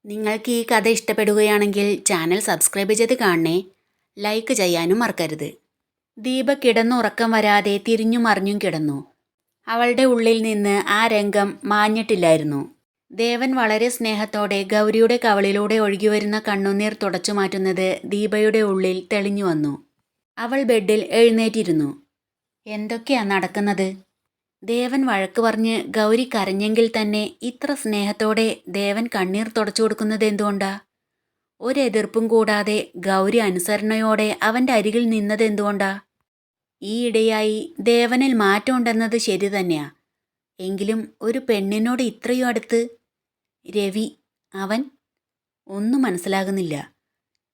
നിങ്ങൾക്ക് ഈ കഥ ഇഷ്ടപ്പെടുകയാണെങ്കിൽ ചാനൽ സബ്സ്ക്രൈബ് ചെയ്ത് കാണണേ. ലൈക്ക് ചെയ്യാനും മറക്കരുത്. ദീപ കിടന്നുറക്കം വരാതെ തിരിഞ്ഞും മറിഞ്ഞും കിടന്നു. അവളുടെ ഉള്ളിൽ നിന്ന് ആ രംഗം മാഞ്ഞിട്ടില്ലായിരുന്നു. ദേവൻ വളരെ സ്നേഹത്തോടെ ഗൗരിയുടെ കവളിലൂടെ ഒഴുകിവരുന്ന കണ്ണുനീർ തുടച്ചു മാറ്റുന്നത് ദീപയുടെ ഉള്ളിൽ തെളിഞ്ഞു വന്നു. അവൾ ബെഡിൽ എഴുന്നേറ്റിരുന്നു. എന്തൊക്കെയാ നടക്കുന്നത്? ദേവൻ വഴക്ക് പറഞ്ഞ് ഗൗരി കരഞ്ഞെങ്കിൽ തന്നെ ഇത്ര സ്നേഹത്തോടെ ദേവൻ കണ്ണീർ തുടച്ചു കൊടുക്കുന്നത് എന്തുകൊണ്ടാ? ഒരെതിർപ്പും കൂടാതെ ഗൗരി അനുസരണയോടെ അവൻ്റെ അരികിൽ നിന്നത് എന്തുകൊണ്ടാ? ഈയിടെയായി ദേവനിൽ മാറ്റമുണ്ടെന്നത് ശരി തന്നെയാ. എങ്കിലും ഒരു പെണ്ണിനോട് ഇത്രയും അടുത്ത്? രവി, അവൻ ഒന്നും മനസ്സിലാകുന്നില്ല.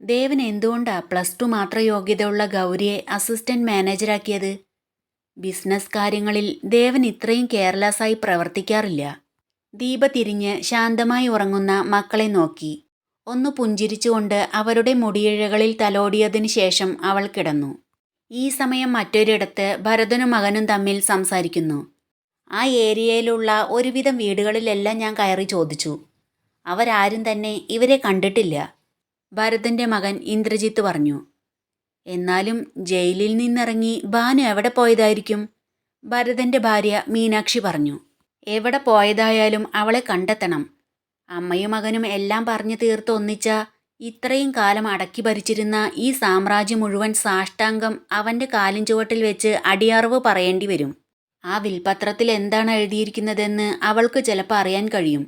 ദേവൻ എന്തുകൊണ്ടാ +2 മാത്രം യോഗ്യതയുള്ള ഗൗരിയെ അസിസ്റ്റന്റ് മാനേജരാക്കിയത്? ബിസിനസ് കാര്യങ്ങളിൽ ദേവൻ ഇത്രയും കെയർലെസ്സായി പ്രവർത്തിക്കാറില്ല. ദീപ തിരിഞ്ഞ് ശാന്തമായി ഉറങ്ങുന്ന മക്കളെ നോക്കി. ഒന്ന് പുഞ്ചിരിച്ചുകൊണ്ട് അവരുടെ മുടിയിഴകളിൽ തലോടിയതിനു ശേഷം അവൾ കിടന്നു. ഈ സമയം മറ്റൊരിടത്ത് ഭരതനും മകനും തമ്മിൽ സംസാരിക്കുന്നു. ആ ഏരിയയിലുള്ള ഒരുവിധം വീടുകളിലെല്ലാം ഞാൻ കയറി ചോദിച്ചു. അവരാരും തന്നെ ഇവരെ കണ്ടിട്ടില്ല. ഭരതൻ്റെ മകൻ ഇന്ദ്രജിത്ത് പറഞ്ഞു. എന്നാലും ജയിലിൽ നിന്നിറങ്ങി ഭാനു എവിടെ പോയതായിരിക്കും? ഭരതൻ്റെ ഭാര്യ മീനാക്ഷി പറഞ്ഞു. എവിടെ പോയതായാലും അവളെ കണ്ടെത്തണം. അമ്മയും മകനും എല്ലാം പറഞ്ഞു തീർത്ത് ഒന്നിച്ച ഇത്രയും കാലം അടക്കി ഭരിച്ചിരുന്ന ഈ സാമ്രാജ്യം മുഴുവൻ സാഷ്ടാംഗം അവൻ്റെ കാലിൻ ചുവട്ടിൽ വെച്ച് അടിയറവ് പറയേണ്ടി വരും. ആ വിൽപത്രത്തിൽ എന്താണ് എഴുതിയിരിക്കുന്നതെന്ന് അവൾക്ക് ചിലപ്പോൾ അറിയാൻ കഴിയും.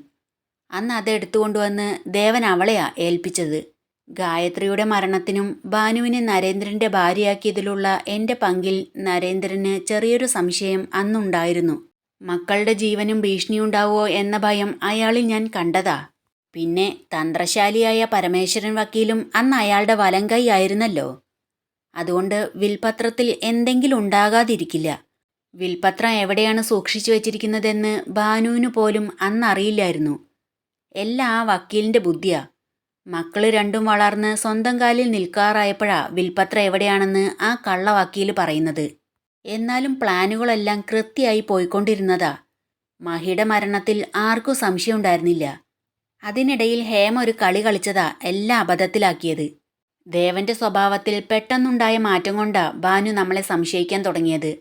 അന്ന് അതെടുത്തുകൊണ്ടുവന്ന് ദേവൻ അവളെയാ ഏൽപ്പിച്ചത്. ഗായത്രിയുടെ മരണത്തിനും ഭാനുവിനെ നരേന്ദ്രൻ്റെ ഭാര്യയാക്കിയതിലുള്ള എൻ്റെ പങ്കിൽ നരേന്ദ്രന് ചെറിയൊരു സംശയം അന്നുണ്ടായിരുന്നു. മക്കളുടെ ജീവനും ഭീഷണിയുണ്ടാവുമോ എന്ന ഭയം അയാളിൽ ഞാൻ കണ്ടതാ. പിന്നെ തന്ത്രശാലിയായ പരമേശ്വരൻ വക്കീലും അന്ന് അയാളുടെ വലങ്കൈ ആയിരുന്നല്ലോ. അതുകൊണ്ട് വിൽപത്രത്തിൽ എന്തെങ്കിലും ഉണ്ടാകാതിരിക്കില്ല. വിൽപത്രം എവിടെയാണ് സൂക്ഷിച്ചു വച്ചിരിക്കുന്നതെന്ന് ഭാനുവിന് പോലും അന്നറിയില്ലായിരുന്നു. എല്ലാം ആ വക്കീലിൻ്റെ ബുദ്ധിയാ. മക്കള് രണ്ടും വളർന്ന് സ്വന്തം കാലിൽ നിൽക്കാറായപ്പോഴാ വിൽപത്രം എവിടെയാണെന്ന് ആ കള്ള വക്കീൽ പറയുന്നത്. എന്നാലും പ്ലാനുകളെല്ലാം കൃത്യമായി പോയിക്കൊണ്ടിരുന്നതാ. മഹിയുടെ മരണത്തിൽ ആർക്കും സംശയം ഉണ്ടായിരുന്നില്ല. അതിനിടയിൽ ഹേമ ഒരു കളി കളിച്ചതാ എല്ലാം അബദ്ധത്തിലാക്കിയത്. ദേവന്റെ സ്വഭാവത്തിൽ പെട്ടെന്നുണ്ടായ മാറ്റം കൊണ്ടാ ഭാനു നമ്മളെ സംശയിക്കാൻ തുടങ്ങിയത്,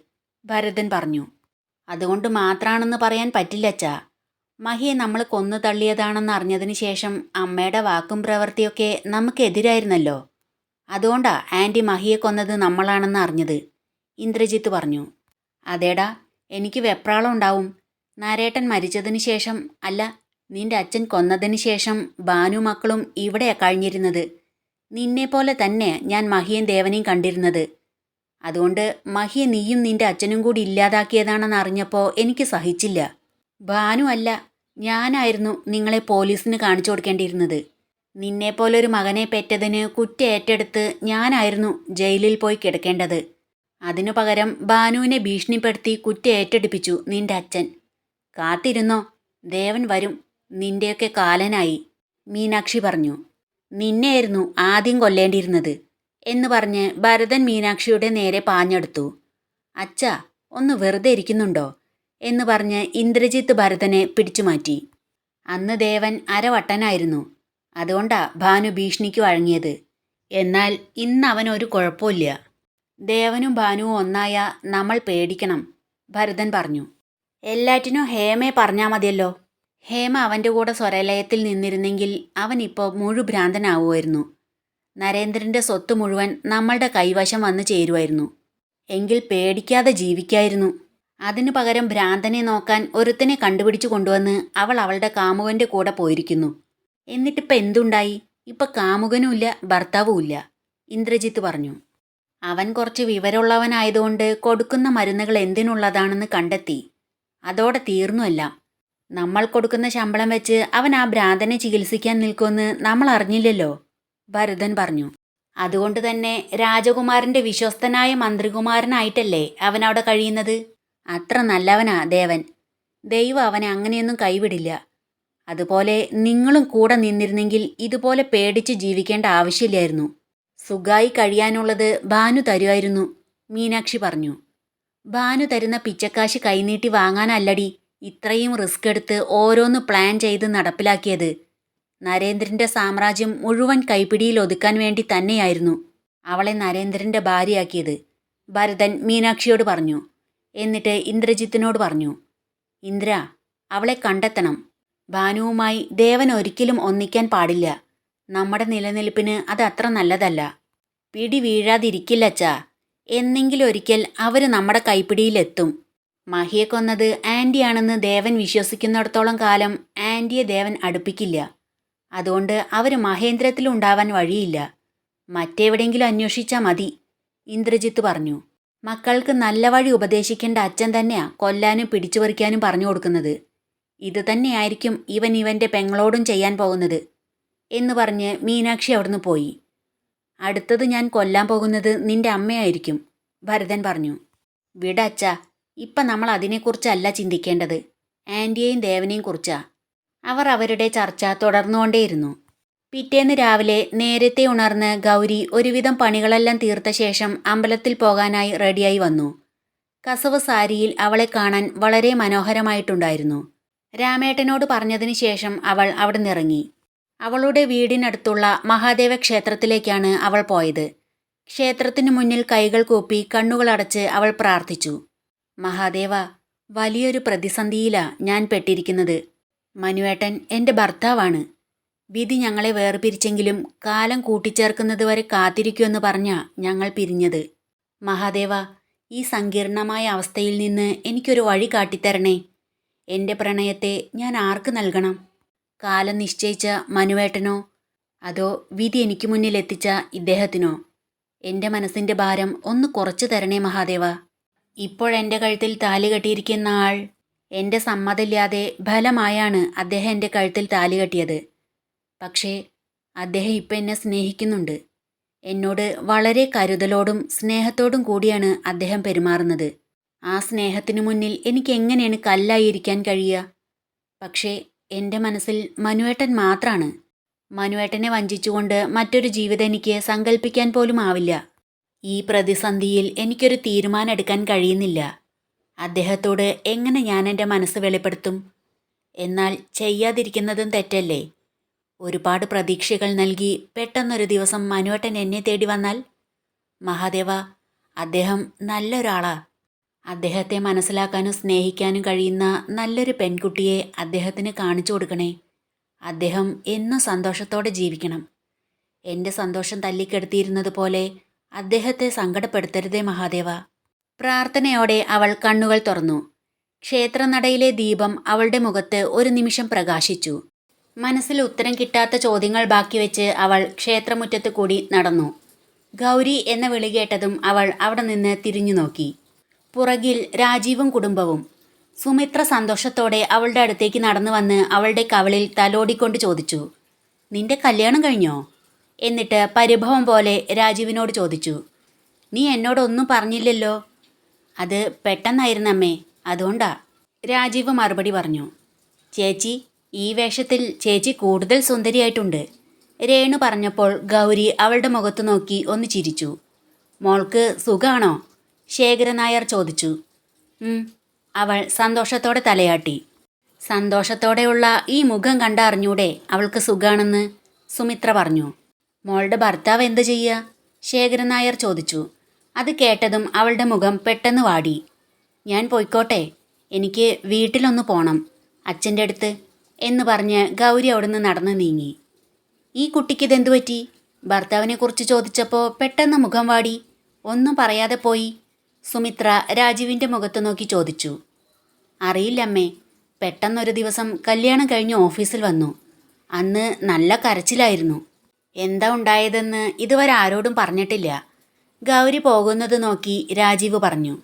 ഭരതൻ പറഞ്ഞു. അതുകൊണ്ട് മാത്രാണെന്ന് പറയാൻ പറ്റില്ലച്ചാ. മഹിയെ നമ്മൾ കൊന്നു തള്ളിയതാണെന്ന് അറിഞ്ഞതിന് ശേഷം അമ്മയുടെ വാക്കും പ്രവൃത്തിയൊക്കെ നമുക്കെതിരായിരുന്നല്ലോ. അതുകൊണ്ടാ ആൻറ്റി മഹിയെ കൊന്നത് നമ്മളാണെന്ന് അറിഞ്ഞത്, ഇന്ദ്രജിത്ത് പറഞ്ഞു. അതേടാ, എനിക്ക് വെപ്രാളം ഉണ്ടാവും. നരേട്ടൻ മരിച്ചതിന് ശേഷം, അല്ല, നിന്റെ അച്ഛൻ കൊന്നതിന് ശേഷം ഭാനു മക്കളും ഇവിടെയാ കഴിഞ്ഞിരുന്നത്. നിന്നെപ്പോലെ തന്നെ ഞാൻ മഹിയും ദേവനെയും കണ്ടിരുന്നത്. അതുകൊണ്ട് മഹിയെ നീയും നിന്റെ അച്ഛനും കൂടി ഇല്ലാതാക്കിയതാണെന്ന് അറിഞ്ഞപ്പോൾ എനിക്ക് സഹിച്ചില്ല. ഭാനു അല്ല, ഞാനായിരുന്നു നിങ്ങളെ പോലീസിന് കാണിച്ചു കൊടുക്കേണ്ടിയിരുന്നത്. നിന്നെപ്പോലൊരു മകനെ പെറ്റതിന് കുറ്റം ഏറ്റെടുത്ത് ഞാനായിരുന്നു ജയിലിൽ പോയി കിടക്കേണ്ടത്. അതിനു പകരം ഭാനുവിനെ ഭീഷണിപ്പെടുത്തി കുറ്റം ഏറ്റെടുപ്പിച്ചു നിന്റെ അച്ഛൻ. കാത്തിരുന്നോ, ദേവൻ വരും. നിന്റെയൊക്കെ കാലനായി, മീനാക്ഷി പറഞ്ഞു. നിന്നെയായിരുന്നു ആദ്യം കൊല്ലേണ്ടിയിരുന്നത് എന്ന് പറഞ്ഞ് ഭരതൻ മീനാക്ഷിയുടെ നേരെ പാഞ്ഞെടുത്തു. അച്ഛാ, ഒന്ന് വെറുതെ ഇരിക്കുന്നുണ്ടോ എന്ന് പറഞ്ഞ് ഇന്ദ്രജിത്ത് ഭരതനെ പിടിച്ചുമാറ്റി. അന്ന് ദേവൻ അരവട്ടനായിരുന്നു. അതുകൊണ്ടാ ഭാനു ഭീഷണിക്ക് വഴങ്ങിയത്. എന്നാൽ ഇന്ന് അവനൊരു കുഴപ്പമില്ല. ദേവനും ഭാനുവും ഒന്നായ നമ്മൾ പേടിക്കണം, ഭരതൻ പറഞ്ഞു. എല്ലാറ്റിനും ഹേമയെ പറഞ്ഞാൽ മതിയല്ലോ. ഹേമ അവൻ്റെ കൂടെ സ്വരലയത്തിൽ നിന്നിരുന്നെങ്കിൽ അവനിപ്പോൾ മുഴുഭ്രാന്തനാവുമായിരുന്നു. നരേന്ദ്രൻ്റെ സ്വത്ത് മുഴുവൻ നമ്മളുടെ കൈവശം വന്ന് ചേരുമായിരുന്നു. എങ്കിൽ പേടിക്കാതെ ജീവിക്കായിരുന്നു. അതിനു പകരം ഭ്രാന്തനെ നോക്കാൻ ഒരുത്തനെ കണ്ടുപിടിച്ചു കൊണ്ടുവന്ന് അവൾ അവളുടെ കാമുകൻ്റെ കൂടെ പോയിരിക്കുന്നു. എന്നിട്ടിപ്പോൾ എന്തുണ്ടായി? ഇപ്പം കാമുകനുമില്ല, ഭർത്താവുമില്ല, ഇന്ദ്രജിത്ത് പറഞ്ഞു. അവൻ കുറച്ച് വിവരമുള്ളവനായതുകൊണ്ട് കൊടുക്കുന്ന മരുന്നുകൾ എന്തിനുള്ളതാണെന്ന് കണ്ടെത്തി. അതോടെ തീർന്നുവെല്ലാം. നമ്മൾ കൊടുക്കുന്ന ശമ്പളം വെച്ച് അവൻ ആ ഭ്രാന്തനെ ചികിത്സിക്കാൻ നിൽക്കുമെന്ന് നമ്മൾ അറിഞ്ഞില്ലല്ലോ, ഭരതൻ പറഞ്ഞു. അതുകൊണ്ട് തന്നെ രാജകുമാരൻ്റെ വിശ്വസ്തനായ മന്ത്രികുമാരനായിട്ടല്ലേ അവനവിടെ കഴിയുന്നത്. അത്ര നല്ലവനാ ദേവൻ. ദൈവം അവനെ അങ്ങനെയൊന്നും കൈവിടില്ല. അതുപോലെ നിങ്ങളും കൂടെ നിന്നിരുന്നെങ്കിൽ ഇതുപോലെ പേടിച്ച് ജീവിക്കേണ്ട ആവശ്യമില്ലായിരുന്നു. സുഖമായി കഴിയാനുള്ളത് ഭാനു തരുമായിരുന്നു, മീനാക്ഷി പറഞ്ഞു. ഭാനു തരുന്ന പിച്ചക്കാശ് കൈനീട്ടി വാങ്ങാനല്ലടി ഇത്രയും റിസ്ക് എടുത്ത് ഓരോന്ന് പ്ലാൻ ചെയ്ത് നടപ്പിലാക്കിയത്. നരേന്ദ്രൻ്റെ സാമ്രാജ്യം മുഴുവൻ കൈപ്പിടിയിൽ ഒതുക്കാൻ വേണ്ടി തന്നെയായിരുന്നു അവളെ നരേന്ദ്രൻ്റെ ഭാര്യയാക്കിയത്, ഭരതൻ മീനാക്ഷിയോട് പറഞ്ഞു. എന്നിട്ട് ഇന്ദ്രജിത്തിനോട് പറഞ്ഞു, ഇന്ദ്ര, അവളെ കണ്ടെത്തണം. ഭാനുവുമായി ദേവൻ ഒരിക്കലും ഒന്നിക്കാൻ പാടില്ല. നമ്മുടെ നിലനിൽപ്പിന് അത് അത്ര നല്ലതല്ല. പിടി വീഴാതിരിക്കില്ലച്ചാ. എന്നെങ്കിലും ഒരിക്കൽ അവർ നമ്മുടെ കൈപ്പിടിയിലെത്തും. മഹിയെ കൊന്നത് ആൻറ്റിയാണെന്ന് ദേവൻ വിശ്വസിക്കുന്നിടത്തോളം കാലം ആൻറ്റിയെ ദേവൻ അടുപ്പിക്കില്ല. അതുകൊണ്ട് അവർ മഹേന്ദ്രത്തിലുണ്ടാവാൻ വഴിയില്ല. മറ്റെവിടെയെങ്കിലും അന്വേഷിച്ചാൽ മതി, ഇന്ദ്രജിത്ത് പറഞ്ഞു. മക്കൾക്ക് നല്ല വഴി ഉപദേശിക്കേണ്ട അച്ഛൻ തന്നെയാ കൊല്ലാനും പിടിച്ചുപറിക്കാനും പറഞ്ഞു കൊടുക്കുന്നത്. ഇത് തന്നെയായിരിക്കും ഇവൻ ഇവൻ്റെ പെങ്ങളോടും ചെയ്യാൻ പോകുന്നത് എന്ന് പറഞ്ഞ് മീനാക്ഷി അവിടുന്ന് പോയി. അടുത്തത് ഞാൻ കൊല്ലാൻ പോകുന്നത് നിന്റെ അമ്മയായിരിക്കും, ഭരതൻ പറഞ്ഞു. വിടച്ച, ഇപ്പം നമ്മൾ അതിനെക്കുറിച്ചല്ല ചിന്തിക്കേണ്ടത്, ആൻറ്റിയെയും ദേവനെയും കുറിച്ചാ. അവർ അവരുടെ ചർച്ച തുടർന്നുകൊണ്ടേയിരുന്നു. പിറ്റേന്ന് രാവിലെ നേരത്തെ ഉണർന്ന് ഗൗരി ഒരുവിധം പണികളെല്ലാം തീർത്ത ശേഷം അമ്പലത്തിൽ പോകാനായി റെഡിയായി വന്നു. കസവ് സാരിയിൽ അവളെ കാണാൻ വളരെ മനോഹരമായിട്ടുണ്ടായിരുന്നു. രാമേട്ടനോട് പറഞ്ഞതിന് ശേഷം അവൾ അവിടെ നിന്നിറങ്ങി. അവളുടെ വീടിനടുത്തുള്ള മഹാദേവ ക്ഷേത്രത്തിലേക്കാണ് അവൾ പോയത്. ക്ഷേത്രത്തിനു മുന്നിൽ കൈകൾ കൂപ്പി കണ്ണുകളടച്ച് അവൾ പ്രാർത്ഥിച്ചു. മഹാദേവ, വലിയൊരു പ്രതിസന്ധിയിലാ ഞാൻ പെട്ടിരിക്കുന്നത്. മനുവേട്ടൻ എൻ്റെ ഭർത്താവാണ്. വിധി ഞങ്ങളെ വേർപിരിച്ചെങ്കിലും കാലം കൂട്ടിച്ചേർക്കുന്നത് വരെ കാത്തിരിക്കുമെന്ന് പറഞ്ഞാ ഞങ്ങൾ പിരിഞ്ഞത്. മഹാദേവ, ഈ സങ്കീർണമായ അവസ്ഥയിൽ നിന്ന് എനിക്കൊരു വഴി കാട്ടിത്തരണേ. എൻ്റെ പ്രണയത്തെ ഞാൻ ആർക്ക് നൽകണം? കാലം നിശ്ചയിച്ച മനുവേട്ടനോ, അതോ വിധി എനിക്ക് മുന്നിൽ എത്തിച്ച ഇദ്ദേഹത്തിനോ? എൻ്റെ മനസ്സിൻ്റെ ഭാരം ഒന്ന് കുറച്ചു തരണേ മഹാദേവ. ഇപ്പോഴെൻ്റെ കഴുത്തിൽ താലി കെട്ടിയിരിക്കുന്ന ആൾ എൻ്റെ സമ്മതമില്ലാതെ ഫലമായാണ് അദ്ദേഹം എൻ്റെ കഴുത്തിൽ താലി കെട്ടിയത്. പക്ഷേ അദ്ദേഹം ഇപ്പം എന്നെ സ്നേഹിക്കുന്നുണ്ട്. എന്നോട് വളരെ കരുതലോടും സ്നേഹത്തോടും കൂടിയാണ് അദ്ദേഹം പെരുമാറുന്നത്. ആ സ്നേഹത്തിനു മുന്നിൽ എനിക്ക് എങ്ങനെയാണ് കല്ലായിരിക്കാൻ കഴിയുക? പക്ഷേ എൻ്റെ മനസ്സിൽ മനുവേട്ടൻ മാത്രമാണ്. മനുവേട്ടനെ വഞ്ചിച്ചുകൊണ്ട് മറ്റൊരു ജീവിതം എനിക്ക് സങ്കല്പിക്കാൻ പോലും ആവില്ല. ഈ പ്രതിസന്ധിയിൽ എനിക്കൊരു തീരുമാനം എടുക്കാൻ കഴിയുന്നില്ല. അദ്ദേഹത്തോട് എങ്ങനെ ഞാൻ എൻ്റെ മനസ്സ് വെളിപ്പെടുത്തും? എന്നാൽ ചെയ്യാതിരിക്കുന്നതും തെറ്റല്ലേ? ഒരുപാട് പ്രതീക്ഷകൾ നൽകി പെട്ടെന്നൊരു ദിവസം മനുവേട്ടൻ എന്നെ തേടി വന്നാൽ? മഹാദേവ, അദ്ദേഹം നല്ലൊരാളാ. അദ്ദേഹത്തെ മനസ്സിലാക്കാനും സ്നേഹിക്കാനും കഴിയുന്ന നല്ലൊരു പെൺകുട്ടിയെ അദ്ദേഹത്തിന് കാണിച്ചു കൊടുക്കണേ. അദ്ദേഹം എന്നും സന്തോഷത്തോടെ ജീവിക്കണം. എൻ്റെ സന്തോഷം തല്ലിക്കെടുത്തിയിരുന്നത് പോലെ അദ്ദേഹത്തെ സങ്കടപ്പെടുത്തരുതേ മഹാദേവ. പ്രാർത്ഥനയോടെ അവൾ കണ്ണുകൾ തുറന്നു. ക്ഷേത്രനടയിലെ ദീപം അവളുടെ മുഖത്ത് ഒരു നിമിഷം പ്രകാശിച്ചു. മനസ്സിൽ ഉത്തരം കിട്ടാത്ത ചോദ്യങ്ങൾ ബാക്കി വെച്ച് അവൾ ക്ഷേത്രമുറ്റത്ത് കൂടി നടന്നു. ഗൗരി എന്ന വിളി കേട്ടതും അവൾ അവിടെ നിന്ന് തിരിഞ്ഞു നോക്കി. പുറകിൽ രാജീവും കുടുംബവും. സുമിത്ര സന്തോഷത്തോടെ അവളുടെ അടുത്തേക്ക് നടന്നു വന്ന് അവളുടെ കവിളിൽ തലോടിക്കൊണ്ട് ചോദിച്ചു, നിന്റെ കല്യാണം കഴിഞ്ഞോ? എന്നിട്ട് പരിഭവം പോലെ രാജീവിനോട് ചോദിച്ചു, നീ എന്നോടൊന്നും പറഞ്ഞില്ലല്ലോ. അത് പെട്ടെന്നായിരുന്നമ്മേ, അതുകൊണ്ടാ, രാജീവ് മറുപടി പറഞ്ഞു. ചേച്ചി, ഈ വേഷത്തിൽ ചേച്ചി കൂടുതൽ സുന്ദരിയായിട്ടുണ്ട്, രേണു പറഞ്ഞപ്പോൾ ഗൗരി അവളുടെ മുഖത്ത് നോക്കി ഒന്ന് ചിരിച്ചു. മോൾക്ക് സുഖാണോ? ശേഖരൻ നായർ ചോദിച്ചു. അവൾ സന്തോഷത്തോടെ തലയാട്ടി. സന്തോഷത്തോടെയുള്ള ഈ മുഖം കണ്ടറിഞ്ഞൂടെ അവൾക്ക് സുഖാണെന്ന്? സുമിത്ര പറഞ്ഞു. മോളുടെ ഭർത്താവ് എന്ത് ചെയ്യുക? ശേഖരൻ നായർ ചോദിച്ചു. അത് കേട്ടതും അവളുടെ മുഖം പെട്ടെന്ന് വാടി. ഞാൻ പോയിക്കോട്ടെ, എനിക്ക് വീട്ടിലൊന്ന് പോണം, അച്ഛൻ്റെ അടുത്ത് എന്ന് പറഞ്ഞ് ഗൗരി അവിടുന്ന് നടന്നു നീങ്ങി. ഈ കുട്ടിക്കിതെന്തു പറ്റി? ഭർത്താവിനെക്കുറിച്ച് ചോദിച്ചപ്പോൾ പെട്ടെന്ന് മുഖം വാടി, ഒന്നും പറയാതെ പോയി. സുമിത്ര രാജീവിൻ്റെ മുഖത്ത് നോക്കി ചോദിച്ചു. അറിയില്ലമ്മേ, പെട്ടെന്നൊരു ദിവസം കല്യാണം കഴിഞ്ഞ് ഓഫീസിൽ വന്നു. അന്ന് നല്ല കരച്ചിലായിരുന്നു. എന്താ ഉണ്ടായതെന്ന് ഇതുവരെ ആരോടും പറഞ്ഞിട്ടില്ല. ഗൗരി പോകുന്നത് നോക്കി രാജീവ് പറഞ്ഞു.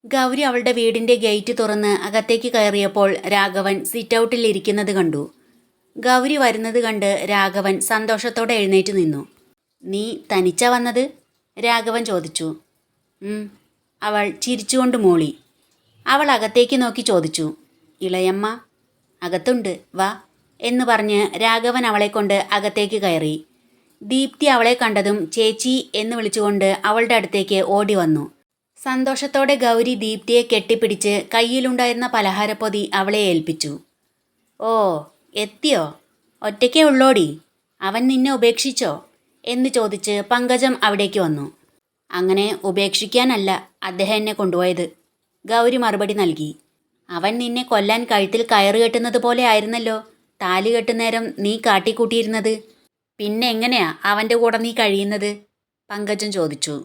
ഗൗരി അവളുടെ വീടിൻ്റെ ഗേറ്റ് തുറന്ന് അകത്തേക്ക് കയറിയപ്പോൾ രാഘവൻ സിറ്റൗട്ടിൽ ഇരിക്കുന്നത് കണ്ടു. ഗൗരി വരുന്നത് കണ്ട് രാഘവൻ സന്തോഷത്തോടെ എഴുന്നേറ്റ് നിന്നു. നീ തനിച്ചാ വന്നത്? രാഘവൻ ചോദിച്ചു. അവൾ ചിരിച്ചുകൊണ്ട് മൂളി. അവൾ അകത്തേക്ക് നോക്കി ചോദിച്ചു, ഇളയമ്മ? അകത്തുണ്ട്, വാ എന്ന് പറഞ്ഞ് രാഘവൻ അവളെ കൊണ്ട് അകത്തേക്ക് കയറി. ദീപ്തി അവളെ കണ്ടതും ചേച്ചി എന്ന് വിളിച്ചുകൊണ്ട് അവളുടെ അടുത്തേക്ക് ഓടി വന്നു. സന്തോഷത്തോടെ ഗൗരി ദീപ്തിയെ കെട്ടിപ്പിടിച്ച് കയ്യിലുണ്ടായിരുന്ന പലഹാരപ്പൊതി അവളെ ഏൽപ്പിച്ചു. ഓ, എത്തിയോ? ഒറ്റയ്ക്കേ ഉള്ളോടി, അവൻ നിന്നെ ഉപേക്ഷിച്ചോ എന്ന് ചോദിച്ച് പങ്കജം അവിടേക്ക് വന്നു. അങ്ങനെ ഉപേക്ഷിക്കാനല്ല അദ്ദേഹം എന്നെ കൊണ്ടുപോയത്, ഗൗരി മറുപടി നൽകി. അവൻ നിന്നെ കൊല്ലാൻ കഴുത്തിൽ കയറ് കെട്ടുന്നത് പോലെ ആയിരുന്നല്ലോ താലി കെട്ടുന്നേരം നീ കാട്ടിക്കൂട്ടിയിരുന്നത്. പിന്നെ എങ്ങനെയാ അവൻ്റെ കൂടെ നീ കഴിയുന്നത്? പങ്കജം ചോദിച്ചു.